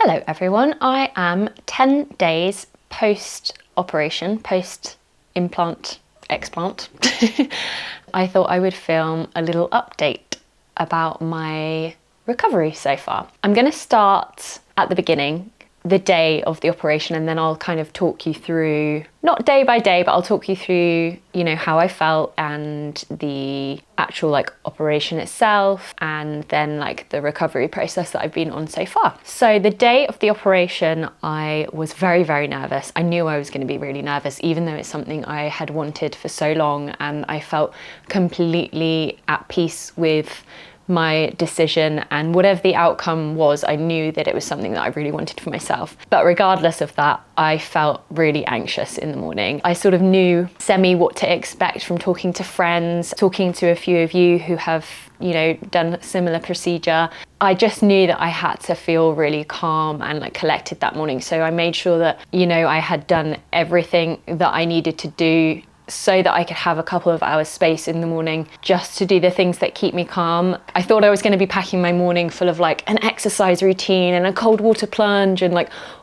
Hello everyone, I am 10 days post-operation, post-implant, explant. I thought I would film a little update about my recovery so far. I'm going to start at the beginning, the day of the operation, and then I'll kind of talk you through, not day by day, but I'll talk you through, how I felt and the actual operation itself, and then the recovery process that I've been on so far. So the day of the operation, I was very, very nervous. I knew I was going to be really nervous, even though it's something I had wanted for so long, and I felt completely at peace with my decision, and whatever the outcome was, I knew that it was something that I really wanted for myself. But regardless of that, I felt really anxious in the morning. I sort of knew semi what to expect from talking to friends, talking to a few of you who have, done a similar procedure. I just knew that I had to feel really calm and collected that morning. So I made sure that, I had done everything that I needed to do so that I could have a couple of hours space in the morning just to do the things that keep me calm. I thought I was going to be packing my morning full of an exercise routine and a cold water plunge and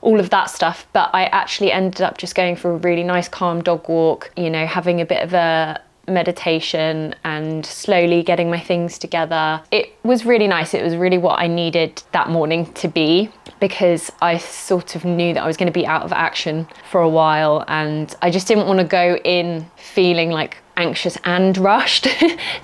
all of that stuff, but I actually ended up just going for a really nice calm dog walk, having a bit of a meditation and slowly getting my things together. It was really nice. It was really what I needed that morning to be, because I sort of knew that I was going to be out of action for a while, and I just didn't want to go in feeling anxious and rushed.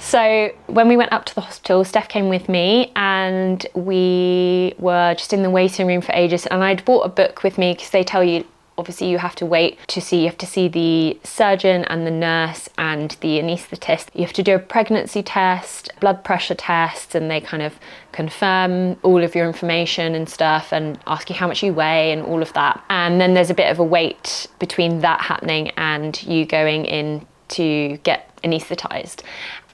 So when we went up to the hospital, Steph came with me and we were just in the waiting room for ages, and I'd brought a book with me because they tell you obviously you have to wait to see, you have to see the surgeon and the nurse and the anaesthetist. You have to do a pregnancy test, blood pressure test, and they kind of confirm all of your information and stuff and ask you how much you weigh and all of that. And then there's a bit of a wait between that happening and you going in to get anaesthetized.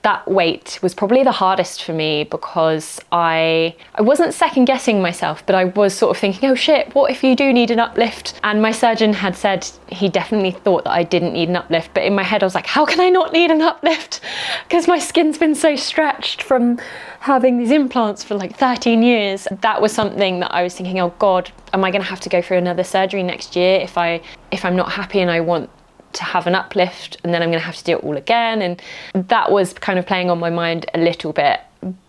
That wait was probably the hardest for me because I wasn't second guessing myself, but I was sort of thinking, oh shit, what if you do need an uplift? And my surgeon had said he definitely thought that I didn't need an uplift, but in my head I was like, how can I not need an uplift? Because my skin's been so stretched from having these implants for 13 years. That was something that I was thinking, oh God, am I gonna have to go through another surgery next year if I'm not happy and I want to have an uplift, and then I'm going to have to do it all again? And that was kind of playing on my mind a little bit,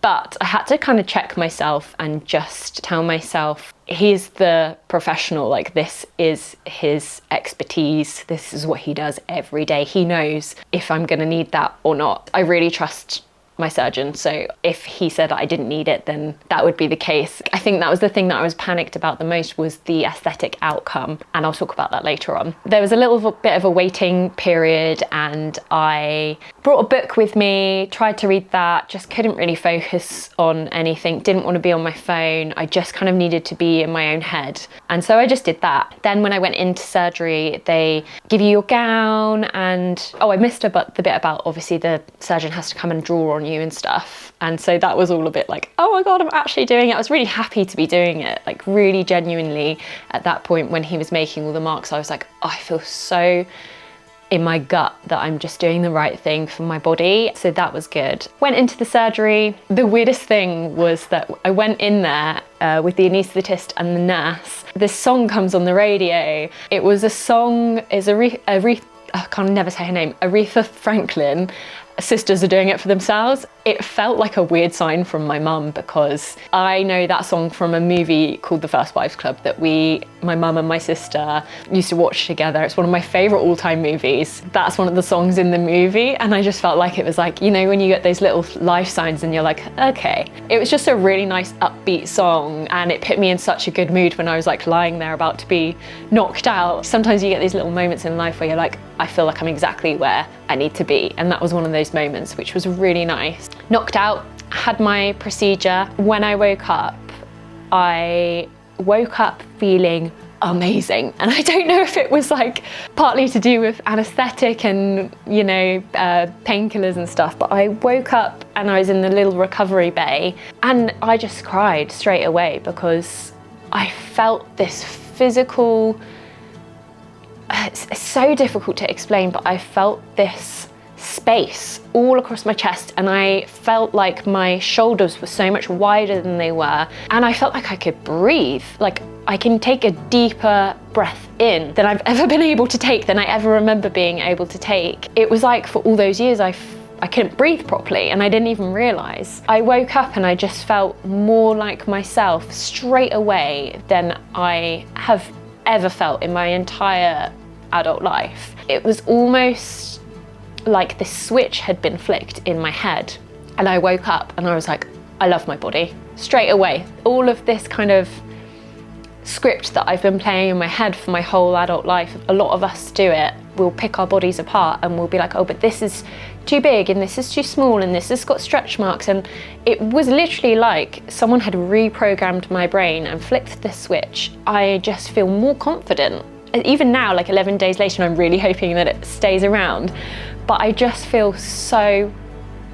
but I had to kind of check myself and just tell myself, he's the professional, this is his expertise, this is what he does every day, he knows if I'm going to need that or not. I really trust my surgeon, so if he said I didn't need it, then that would be the case. I think that was the thing that I was panicked about the most, was the aesthetic outcome, and I'll talk about that later on. There was a little bit of a waiting period, and I brought a book with me, tried to read that, just couldn't really focus on anything, didn't want to be on my phone. I just kind of needed to be in my own head, and so I just did that. Then when I went into surgery, they give you your gown, and I missed the bit about obviously the surgeon has to come and draw on you and stuff, and so that was all a bit oh my God, I'm actually doing it. I was really happy to be doing it, really genuinely. At that point when he was making all the marks, I was oh, I feel so in my gut that I'm just doing the right thing for my body, so that was good. Went into the surgery. The weirdest thing was that I went in there with the anaesthetist and the nurse. This song comes on the radio. It was a song, I can never say her name, Aretha Franklin, Sisters Are Doing It For Themselves. It felt like a weird sign from my mum, because I know that song from a movie called The First Wives Club that my mum and my sister used to watch together. It's one of my favourite all-time movies. That's one of the songs in the movie, and I just felt like it was when you get those little life signs and you're okay. It was just a really nice upbeat song, and it put me in such a good mood when I was lying there about to be knocked out. Sometimes you get these little moments in life where you're I feel like I'm exactly where I need to be, and that was one of those moments, which was really nice. Knocked out, had my procedure. When I woke up feeling amazing, and I don't know if it was partly to do with anesthetic and painkillers and stuff, but I woke up and I was in the little recovery bay, and I just cried straight away because I felt this physical, it's so difficult to explain, but I felt this space all across my chest, and I felt like my shoulders were so much wider than they were, and I felt like I could breathe. Like, I can take a deeper breath in than I've ever been able to take, than I ever remember being able to take. It was like for all those years I couldn't breathe properly, and I didn't even realise. I woke up and I just felt more like myself straight away than I have ever felt in my entire adult life. It was almost like the switch had been flicked in my head, and I woke up and I was like, I love my body. Straight away. All of this kind of script that I've been playing in my head for my whole adult life, a lot of us do it. We'll pick our bodies apart and we'll be like, oh, but this is too big and this is too small and this has got stretch marks. And it was literally like someone had reprogrammed my brain and flipped the switch. I just feel more confident. Even now, like 11 days later, and I'm really hoping that it stays around, but I just feel so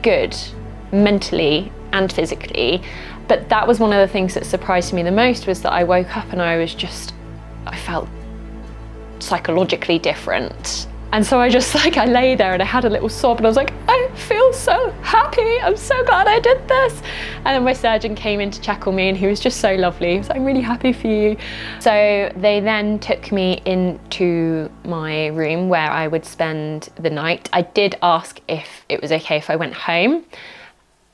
good mentally and physically. But that was one of the things that surprised me the most, was that I woke up and I felt psychologically different. And so I lay there and I had a little sob and I was like, I feel so happy. I'm so glad I did this. And then my surgeon came in to check on me and he was just so lovely. He was like, I'm really happy for you. So they then took me into my room where I would spend the night. I did ask if it was okay if I went home.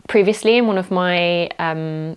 Previously, in one of my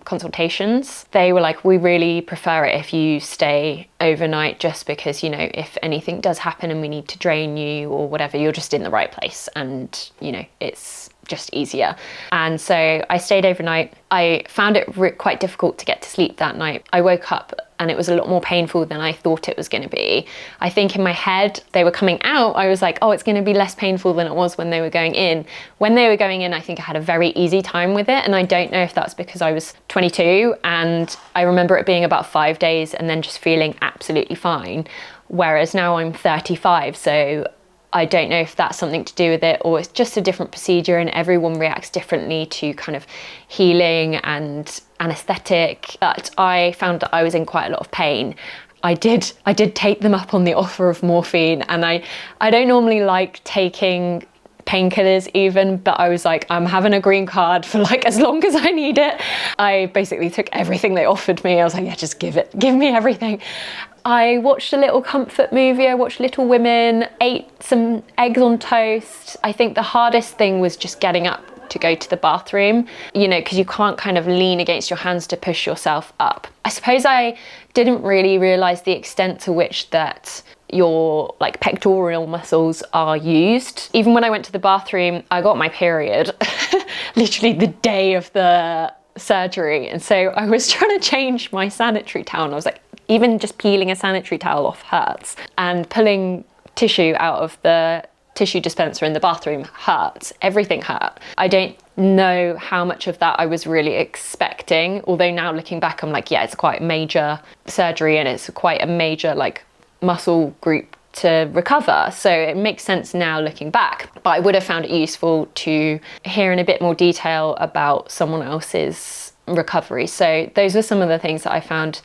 consultations, they were like, we really prefer it if you stay overnight, just because, you know, if anything does happen and we need to drain you or whatever, you're just in the right place and, you know, it's just easier. And so I stayed overnight. I found it quite difficult to get to sleep that night. I woke up and it was a lot more painful than I thought it was going to be. I think in my head, they were coming out, I was like, oh, it's going to be less painful than it was when they were going in. When they were going in, I think I had a very easy time with it. And I don't know if that's because I was 22 and I remember it being about 5 days and then just feeling absolutely fine. Whereas now I'm 35, so I don't know if that's something to do with it, or it's just a different procedure and everyone reacts differently to kind of healing and anaesthetic. But I found that I was in quite a lot of pain. I did take them up on the offer of morphine, and I don't normally like taking painkillers even, but I was like, I'm having a green card for like as long as I need it. I basically took everything they offered me. I was like, yeah, just give me everything. I watched a little comfort movie. I watched Little Women, ate some eggs on toast. I think the hardest thing was just getting up to go to the bathroom, you know, because you can't kind of lean against your hands to push yourself up. I suppose I didn't really realise the extent to which that your like pectoral muscles are used. Even when I went to the bathroom, I got my period literally the day of the surgery, and so I was trying to change my sanitary towel and I was like, even just peeling a sanitary towel off hurts, and pulling tissue out of the tissue dispenser in the bathroom hurts. Everything hurt. I don't know how much of that I was really expecting, although now looking back I'm like, yeah, it's quite a major surgery and it's quite a major like muscle group to recover, so it makes sense now looking back. But I would have found it useful to hear in a bit more detail about someone else's recovery. So those were some of the things that I found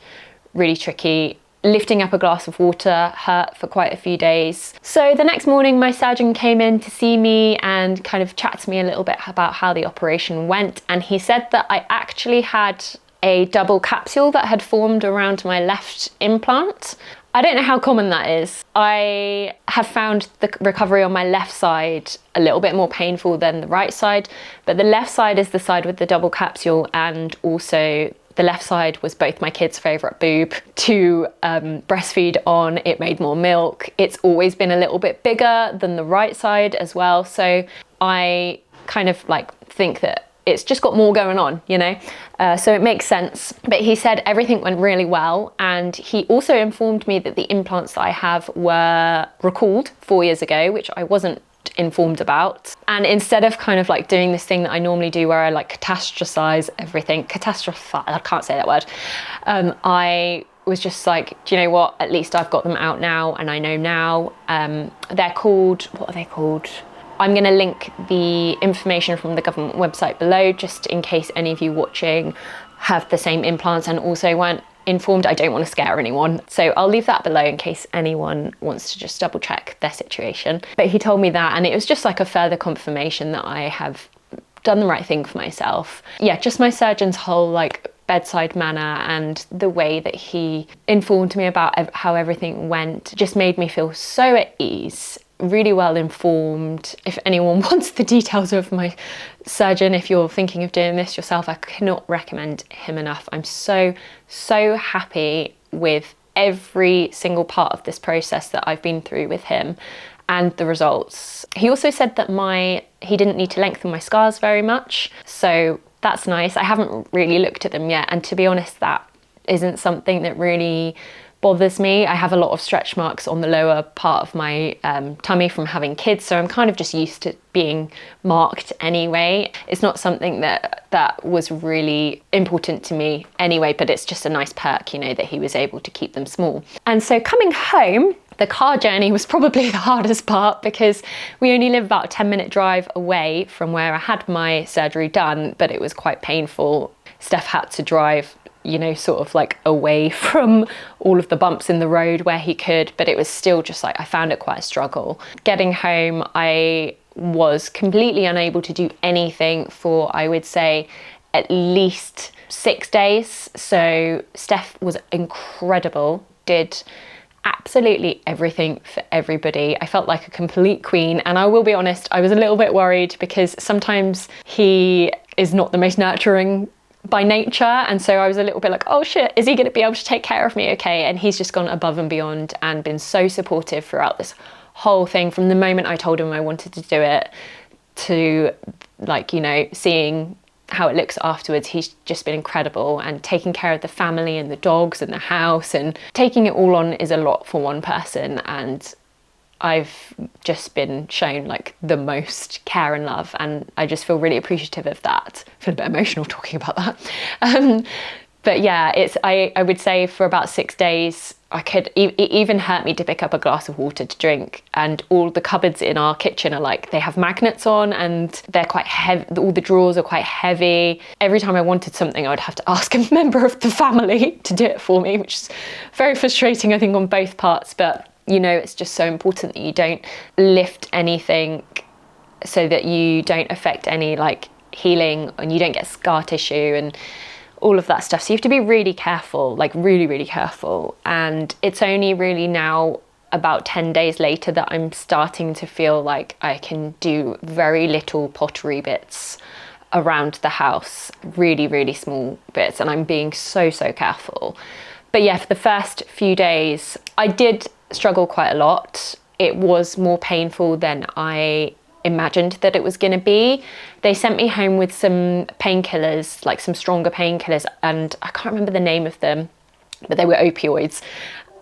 really tricky. Lifting up a glass of water hurt for quite a few days. So the next morning my surgeon came in to see me and kind of chat to me a little bit about how the operation went, and he said that I actually had a double capsule that had formed around my left implant. I don't know how common that is. I have found the recovery on my left side a little bit more painful than the right side, but the left side is the side with the double capsule, and also the left side was both my kids' favourite boob to breastfeed on. It made more milk. It's always been a little bit bigger than the right side as well. So I kind of like think that it's just got more going on, you know? So it makes sense. But he said everything went really well. And he also informed me that the implants that I have were recalled 4 years ago, which I wasn't informed about. And instead of kind of like doing this thing that I normally do where I like catastrophize everything, I can't say that word. I was just like, do you know what? At least I've got them out now and I know now. They're called, what are they called? I'm going to link the information from the government website below, just in case any of you watching have the same implants and also weren't informed. I don't want to scare anyone. So I'll leave that below in case anyone wants to just double check their situation. But he told me that, and it was just like a further confirmation that I have done the right thing for myself. Yeah, just my surgeon's whole like bedside manner and the way that he informed me about how everything went just made me feel so at ease, really well informed. If anyone wants the details of my surgeon, if you're thinking of doing this yourself, I cannot recommend him enough. I'm so happy with every single part of this process that I've been through with him and the results. He also said that he didn't need to lengthen my scars very much, so that's nice. I haven't really looked at them yet, and to be honest, that isn't something that really bothers me. I have a lot of stretch marks on the lower part of my tummy from having kids, so I'm kind of just used to being marked anyway. It's not something that was really important to me anyway, but it's just a nice perk, you know, that he was able to keep them small. And so coming home, the car journey was probably the hardest part because we only live about a 10-minute drive away from where I had my surgery done, but it was quite painful. Steph had to drive, you know, sort of like away from all of the bumps in the road where he could, but it was still just like, I found it quite a struggle. Getting home, I was completely unable to do anything for, I would say, at least 6 days. So Steph was incredible, did absolutely everything for everybody. I felt like a complete queen, and I will be honest, I was a little bit worried because sometimes he is not the most nurturing by nature, and so I was a little bit like, oh shit, is he going to be able to take care of me okay? And he's just gone above and beyond and been so supportive throughout this whole thing, from the moment I told him I wanted to do it to, like, you know, seeing how it looks afterwards. He's just been incredible, and taking care of the family and the dogs and the house, and taking it all on is a lot for one person, and I've just been shown like the most care and love, and I just feel really appreciative of that. I feel a bit emotional talking about that. But yeah, I would say for about 6 days, it even hurt me to pick up a glass of water to drink, and all the cupboards in our kitchen are like, they have magnets on and they're quite heavy, all the drawers are quite heavy. Every time I wanted something, I would have to ask a member of the family to do it for me, which is very frustrating, I think, on both parts. But you know, it's just so important that you don't lift anything so that you don't affect any like healing, and you don't get scar tissue and all of that stuff. So you have to be really careful, like really, really careful. And it's only really now about 10 days later that I'm starting to feel like I can do very little pottery bits around the house, really, really small bits. And I'm being so careful. But yeah, for the first few days, I did struggle quite a lot. It was more painful than I imagined that it was going to be. They sent me home with some painkillers, like some stronger painkillers, and I can't remember the name of them, but they were opioids.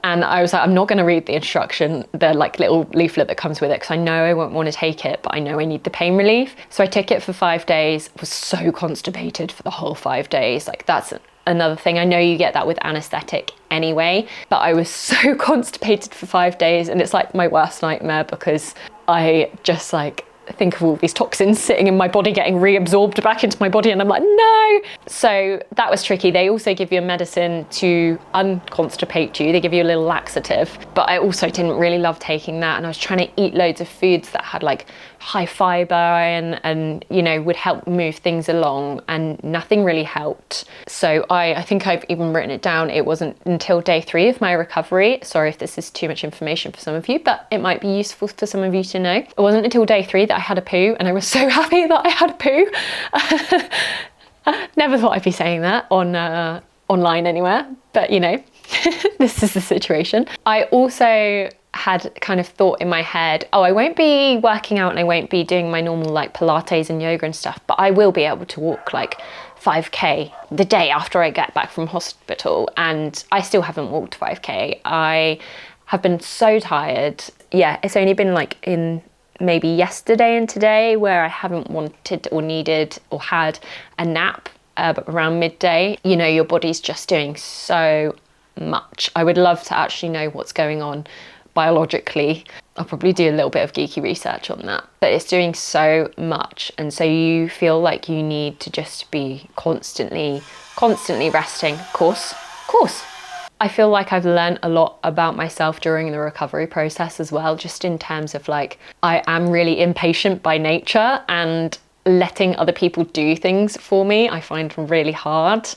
And I was like, I'm not going to read the instruction, the like little leaflet that comes with it, because I know I won't want to take it, but I know I need the pain relief. So I took it for 5 days, was so constipated for the whole 5 days. Like, that's another thing. I know you get that with anesthetic anyway, but I was so constipated for 5 days, and it's like my worst nightmare because I just like think of all these toxins sitting in my body getting reabsorbed back into my body, and I'm like, no. So that was tricky. They also give you a medicine to unconstipate you. They give you a little laxative, but I also didn't really love taking that, and I was trying to eat loads of foods that had like high fiber and you know, would help move things along, and nothing really helped. So I think I've even written it down. It wasn't until day 3 of my recovery, sorry if this is too much information for some of you, but it might be useful for some of you to know. It wasn't until day 3 that I had a poo, and I was so happy that I had a poo. Never thought I'd be saying that on online anywhere, but you know, this is the situation. I also had kind of thought in my head, oh, I won't be working out and I won't be doing my normal like Pilates and yoga and stuff, but I will be able to walk like 5k the day after I get back from hospital. And I still haven't walked 5k. I have been so tired. Yeah, it's only been like in maybe yesterday and today where I haven't wanted or needed or had a nap around midday. You know, your body's just doing so much. I would love to actually know what's going on biologically. I'll probably do a little bit of geeky research on that, but it's doing so much, and so you feel like you need to just be constantly resting. Of course, I feel like I've learned a lot about myself during the recovery process as well, just in terms of like, I am really impatient by nature, and letting other people do things for me I find really hard.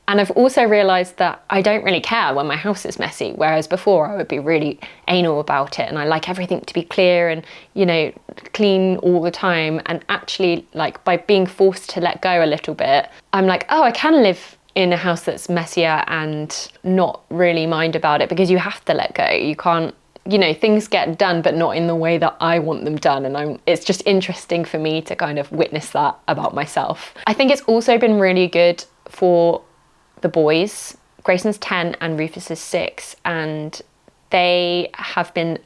And I've also realised that I don't really care when my house is messy, whereas before I would be really anal about it, and I like everything to be clear and, you know, clean all the time. And actually, like, by being forced to let go a little bit, I'm like, oh, I can live in a house that's messier and not really mind about it, because you have to let go. You can't, you know, things get done, but not in the way that I want them done. And it's just interesting for me to kind of witness that about myself. I think it's also been really good for the boys. Grayson's 10 and Rufus is 6, and I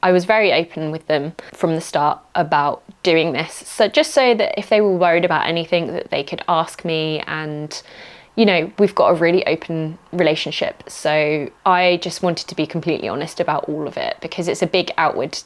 was very open with them from the start about doing this. So just so that if they were worried about anything, that they could ask me. And, you know, we've got a really open relationship. So I just wanted to be completely honest about all of it, because it's a big outward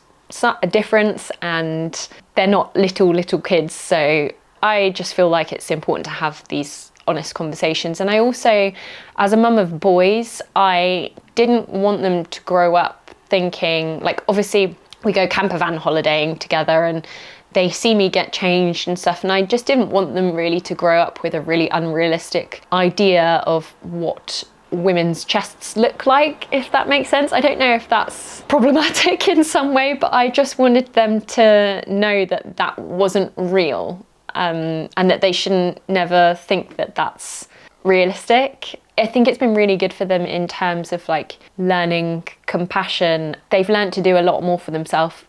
difference, and they're not little kids. So I just feel like it's important to have these honest conversations. And I also, as a mum of boys, I didn't want them to grow up thinking, like, obviously we go camper van holidaying together and they see me get changed and stuff, and I just didn't want them really to grow up with a really unrealistic idea of what women's chests look like, if that makes sense. I don't know if that's problematic in some way, but I just wanted them to know that that wasn't real. And that they shouldn't never think that that's realistic. I think it's been really good for them in terms of like learning compassion. They've learned to do a lot more for themselves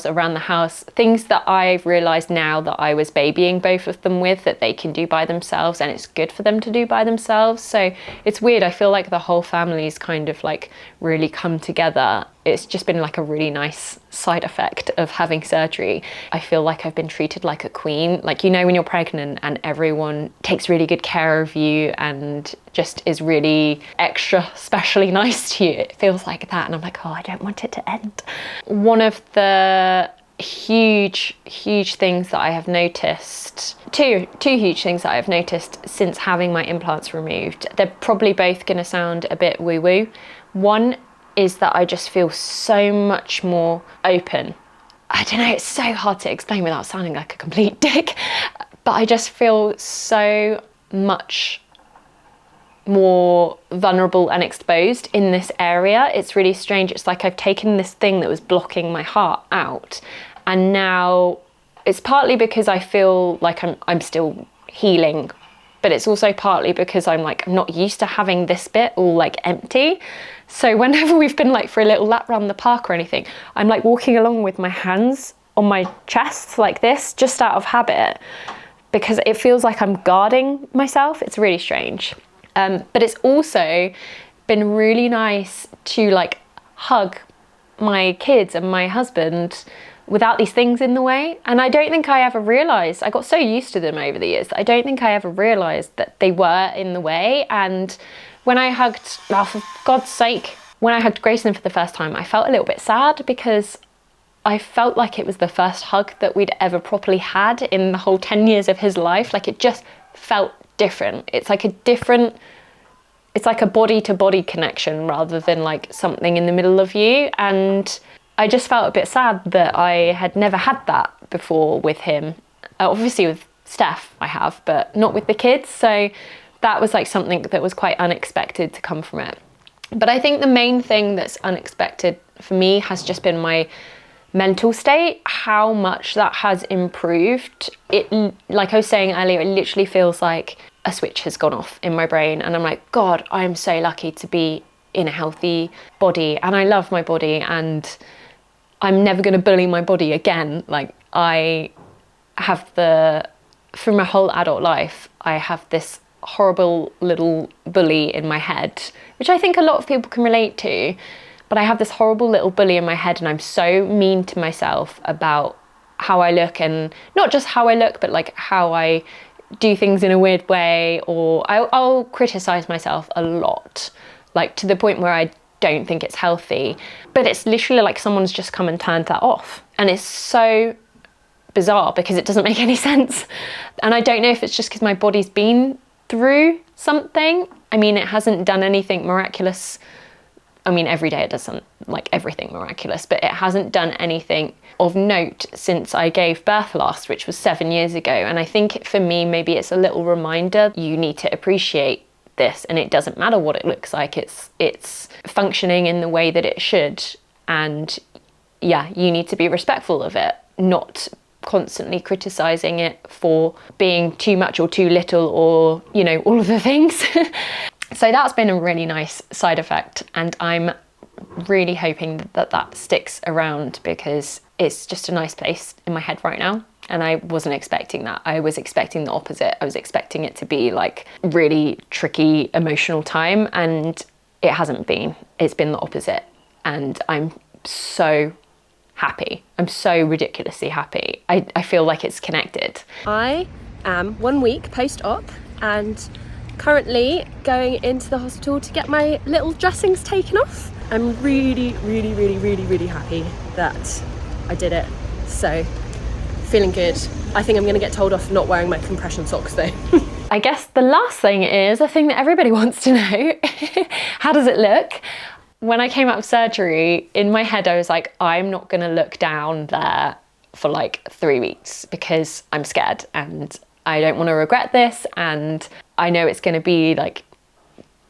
around the house. Things that I've realised now that I was babying both of them with, that they can do by themselves, and it's good for them to do by themselves. So it's weird. I feel like the whole family's kind of like really come together. It's just been like a really nice side effect of having surgery. I feel like I've been treated like a queen. Like, you know, when you're pregnant and everyone takes really good care of you and just is really extra specially nice to you, it feels like that. And I'm like, oh, I don't want it to end. One of the huge things that I have noticed, two huge things that I've noticed since having my implants removed, they're probably both going to sound a bit woo-woo. One is that I just feel so much more open. I don't know, it's so hard to explain without sounding like a complete dick, but I just feel so much more vulnerable and exposed in this area. It's really strange. It's like I've taken this thing that was blocking my heart out, and now it's partly because I feel like I'm still healing, but it's also partly because I'm not used to having this bit all like empty. So whenever we've been like for a little lap around the park or anything, I'm like walking along with my hands on my chest like this, just out of habit, because it feels like I'm guarding myself. It's really strange. But it's also been really nice to like hug my kids and my husband without these things in the way. And I don't think I ever realised, I got so used to them over the years, that I don't think I ever realised that they were in the way. And when I hugged, oh, for God's sake, when I hugged Grayson for the first time, I felt a little bit sad, because I felt like it was the first hug that we'd ever properly had in the whole 10 years of his life. Like, it just felt different. It's like a body to body connection rather than like something in the middle of you. And I just felt a bit sad that I had never had that before with him. Obviously with Steph I have, but not with the kids. So that was like something that was quite unexpected to come from it. But I think the main thing that's unexpected for me has just been my mental state, how much that has improved. It, like I was saying earlier, it literally feels like a switch has gone off in my brain, and I'm like, God, I'm so lucky to be in a healthy body, and I love my body, and I'm never going to bully my body again. Like, I have through my whole adult life, I have this horrible little bully in my head, which I think a lot of people can relate to. But I have this horrible little bully in my head, and I'm so mean to myself about how I look, and not just how I look, but like how I do things in a weird way, or I'll criticize myself a lot, like to the point where I don't think it's healthy. But it's literally like someone's just come and turned that off. And it's so bizarre because it doesn't make any sense. And I don't know if it's just because my body's been through something. I mean, it hasn't done anything miraculous I mean, every day it doesn't like everything miraculous, but it hasn't done anything of note since I gave birth last, which was 7 years ago. And I think for me, maybe it's a little reminder you need to appreciate this, and it doesn't matter what it looks like. It's functioning in the way that it should, and yeah, you need to be respectful of it, not constantly criticizing it for being too much or too little, or you know, all of the things. So that's been a really nice side effect, and I'm really hoping that that sticks around, because it's just a nice place in my head right now. And I wasn't expecting that. I was expecting the opposite. I was expecting it to be like really tricky emotional time, and it hasn't been. It's been the opposite. And I'm so happy. I'm so ridiculously happy. I feel like it's connected. I am 1 week post-op and currently going into the hospital to get my little dressings taken off. I'm really, really, really, really, really happy that I did it. So, feeling good. I think I'm gonna get told off for not wearing my compression socks though. I guess the last thing is a thing that everybody wants to know. How does it look? When I came out of surgery, in my head I was like, I'm not gonna look down there for like 3 weeks because I'm scared and I don't wanna regret this, and I know it's gonna be like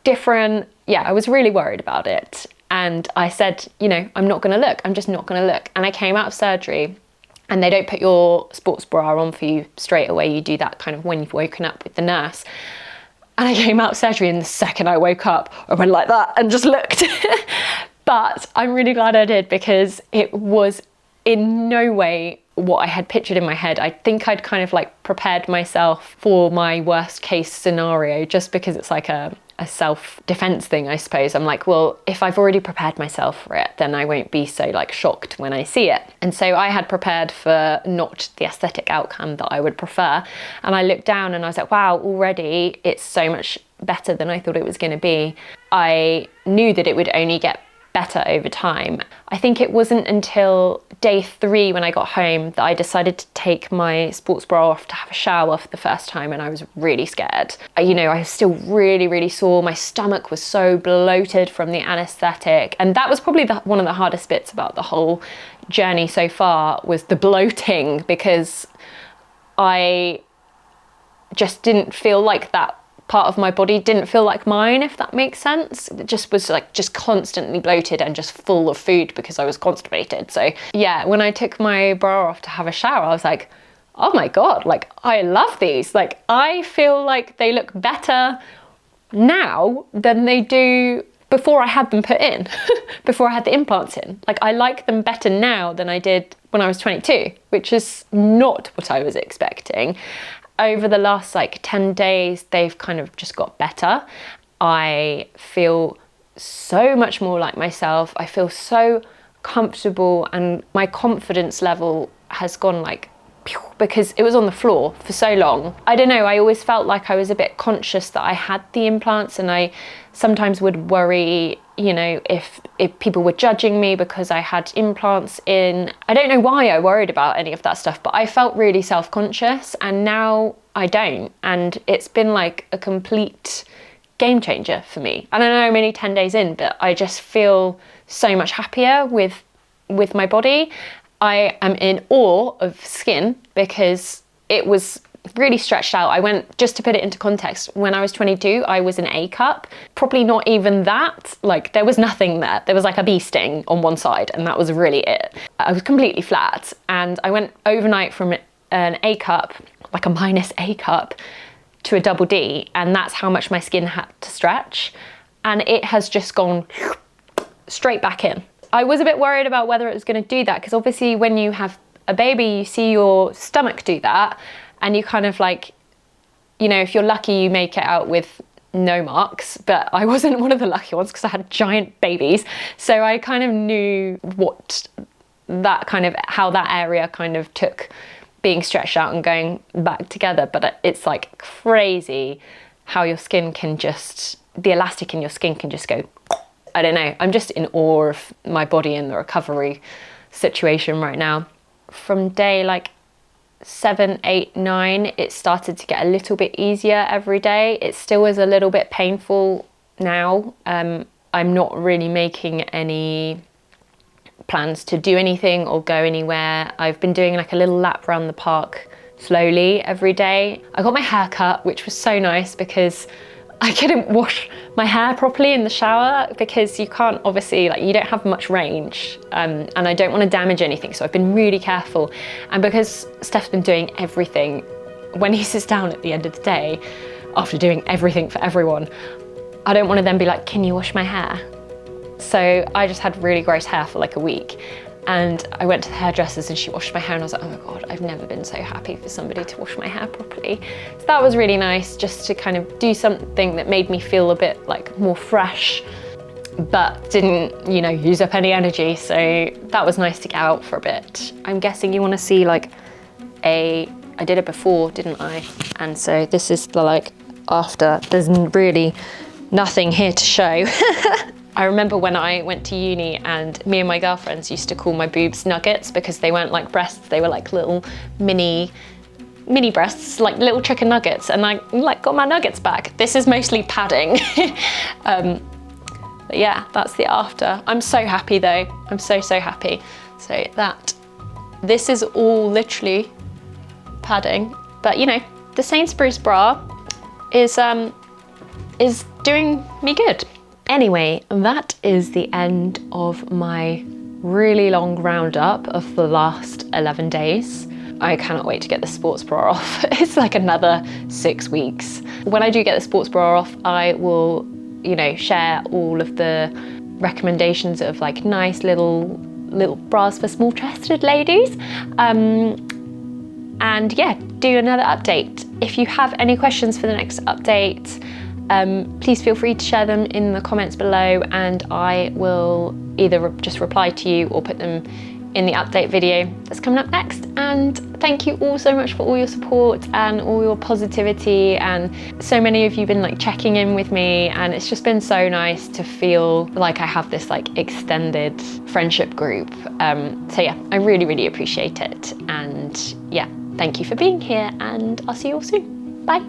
different. Yeah, I was really worried about it. And I said, you know, I'm not gonna look, I'm just not gonna look. And I came out of surgery, and they don't put your sports bra on for you straight away. You do that kind of when you've woken up with the nurse. And I came out of surgery, and the second I woke up, I went like that and just looked. But I'm really glad I did, because it was in no way what I had pictured in my head. I think I'd kind of like prepared myself for my worst case scenario, just because it's like a self-defense thing, I suppose. I'm like, well, if I've already prepared myself for it, then I won't be so like shocked when I see it. And so I had prepared for not the aesthetic outcome that I would prefer. And I looked down and I was like, wow, already it's so much better than I thought it was going to be. I knew that it would only get better over time. I think it wasn't until day 3 when I got home that I decided to take my sports bra off to have a shower for the first time, and I was really scared. You know, I was still really, really sore. My stomach was so bloated from the anaesthetic, and that was probably one of the hardest bits about the whole journey so far, was the bloating, because I just didn't feel like that part of my body didn't feel like mine, if that makes sense. It just was like just constantly bloated and just full of food because I was constipated. So yeah, when I took my bra off to have a shower, I was like, oh my God, like I love these. Like I feel like they look better now than they do before I had them put in, before I had the implants in. Like I like them better now than I did when I was 22, which is not what I was expecting. Over the last like 10 days, they've kind of just got better. I feel so much more like myself. I feel so comfortable, and my confidence level has gone like, because it was on the floor for so long. I don't know, I always felt like I was a bit conscious that I had the implants, and I sometimes would worry, you know, if people were judging me because I had implants in. I don't know why I worried about any of that stuff, but I felt really self-conscious, and now I don't. And it's been like a complete game changer for me. I don't know, I'm only 10 days in, but I just feel so much happier with my body. I am in awe of skin because it was really stretched out. I went, just to put it into context, when I was 22, I was an A cup, probably not even that. Like there was nothing there. There was like a bee sting on one side, and that was really it. I was completely flat, and I went overnight from an A cup, like a minus A cup, to a double D, and that's how much my skin had to stretch. And it has just gone straight back in. I was a bit worried about whether it was going to do that, because obviously when you have a baby, you see your stomach do that, and you kind of like, you know, if you're lucky, you make it out with no marks, but I wasn't one of the lucky ones because I had giant babies. So I kind of knew what that kind of, how that area kind of took being stretched out and going back together. But it's like crazy how your skin can just, the elastic in your skin can just go, I don't know, I'm just in awe of my body and the recovery situation right now. From day like 7, 8, 9, it started to get a little bit easier every day. It still is a little bit painful now. I'm not really making any plans to do anything or go anywhere. I've been doing like a little lap around the park slowly every day. I got my hair cut, which was so nice because I couldn't wash my hair properly in the shower because you can't, obviously, like, you don't have much range, and I don't want to damage anything, so I've been really careful. And because Steph's been doing everything, when he sits down at the end of the day after doing everything for everyone, I don't want to then be like, can you wash my hair? So I just had really gross hair for like a week, and I went to the hairdressers and she washed my hair, and I was like, oh my God, I've never been so happy for somebody to wash my hair properly. So that was really nice, just to kind of do something that made me feel a bit like more fresh, but didn't, you know, use up any energy. So that was nice to get out for a bit. I'm guessing you want to see like I did it before, didn't I? And so this is the like after. There's really nothing here to show. I remember when I went to uni and me and my girlfriends used to call my boobs nuggets because they weren't like breasts, they were like little mini breasts, like little chicken nuggets, and I like got my nuggets back. This is mostly padding. But yeah, that's the after. I'm so happy though. I'm so happy. So this is all literally padding, but you know, the Sainsbury's bra is doing me good. Anyway, that is the end of my really long roundup of the last 11 days. I cannot wait to get the sports bra off. It's like another 6 weeks. When I do get the sports bra off, I will, you know, share all of the recommendations of like nice little bras for small-chested ladies. And yeah, do another update. If you have any questions for the next update, please feel free to share them in the comments below, and I will either just reply to you or put them in the update video that's coming up next. And thank you all so much for all your support and all your positivity, and so many of you have been like checking in with me, and it's just been so nice to feel like I have this like extended friendship group. So yeah, I really appreciate it, and yeah, thank you for being here, and I'll see you all soon. Bye.